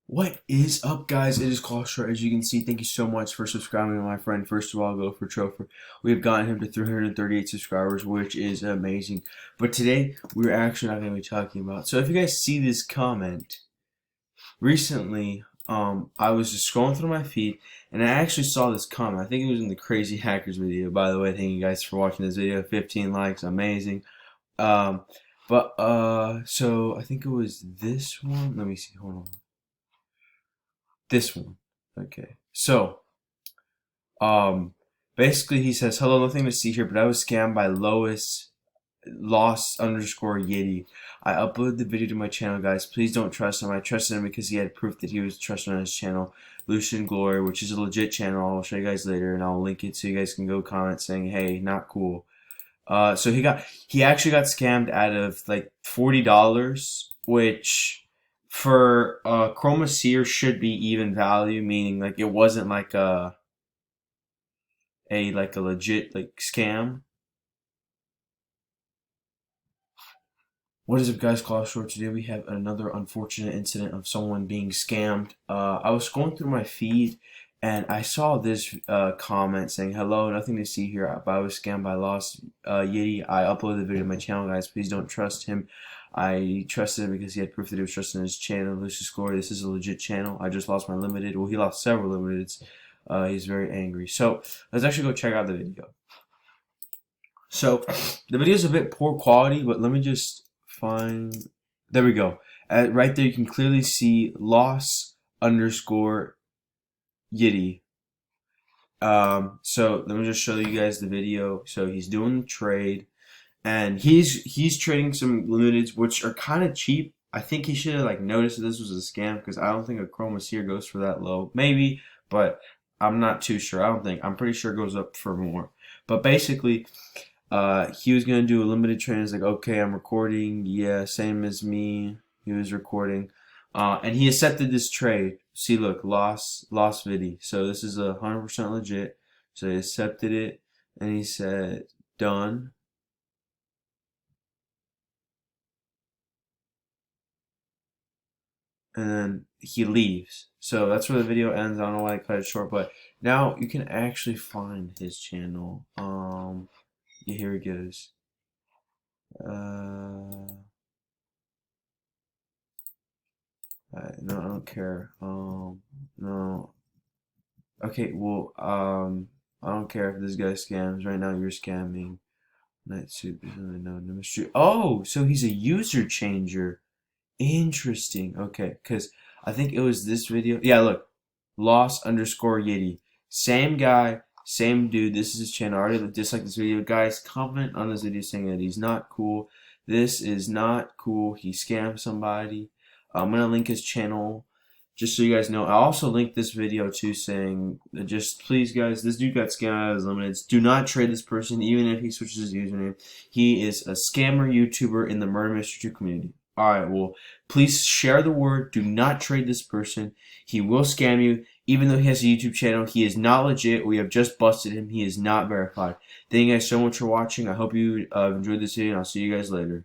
What is up, guys? It is Short. As you can see, thank you so much for subscribing to my friend. First of all, I'll go for Trophy. We have gotten him to 338 subscribers, which is amazing. But today, we're actually not going to be talking about. So if you guys see this comment, recently, I was just scrolling through my feed, and I actually saw this comment. I think it was in the Crazy Hackers video. By the way, thank you guys for watching this video. 15 likes, amazing. Um, so I think it was this one. Let me see. Hold on. This one. Okay. So, um, basically he says, "Hello, nothing to see here, but I was scammed by Lost underscore Yeti. I uploaded the video to my channel, guys. Please don't trust him. I trusted him because he had proof that he was trusted on his channel, Llusion Glory, which is a legit channel. I'll show you guys later, and I'll link it so you guys can go comment saying, hey, not cool." So he actually got scammed out of like $40, which for Chroma Seer should be even value, meaning like it wasn't like a legit like scam. What is up, guys? Short. Today we have another unfortunate incident of someone being scammed. I was scrolling through my feed and I saw this comment saying, "Hello, nothing to see here, but I was scammed by Lost Yeti. I uploaded the video to my channel, guys. Please don't trust him. I trusted him because he had proof that he was trusting his channel. Lucius Glory. This is a legit channel. I just lost my limited. Well, he lost several limiteds. He's very angry. So let's actually go check out the video. So the video is a bit poor quality, but let me just find. There we go. Right there, you can clearly see loss underscore Yeti. So let me just show you guys the video. So he's doing the trade, and he's trading some limiteds, which are kind of cheap. I think he should have like noticed that this was a scam because I don't think a Chroma Seer goes for that low. Maybe, but I'm not too sure. I don't think. I'm pretty sure it goes up for more. But basically, he was gonna do a limited trade. He's like, okay, I'm recording. Yeah, same as me. He was recording, and he accepted this trade. See, look, lost vidi. So this is 100% legit. So he accepted it, and he said done. And then he leaves. So that's where the video ends. I don't know why I cut it short, but now you can actually find his channel. Yeah, here it goes. No, I don't care. No. Okay, well, I don't care if this guy scams. Right now, you're scamming. Night soup is no mystery. Oh, so he's a user changer. Interesting. Okay, because I think it was this video. Yeah, look, lost underscore Yeti. Same guy, same dude. This is his channel. I already disliked this video. Guys, comment on this video saying that he's not cool. This is not cool. He scammed somebody. I'm going to link his channel just so you guys know. I also linked this video too saying, just please guys, this dude got scammed out of his limiteds. Do not trade this person even if he switches his username. He is a scammer YouTuber in the Murder Mystery 2 community. Alright, well, please share the word. Do not trade this person. He will scam you. Even though he has a YouTube channel, he is not legit. We have just busted him. He is not verified. Thank you guys so much for watching. I hope you enjoyed this video, and I'll see you guys later.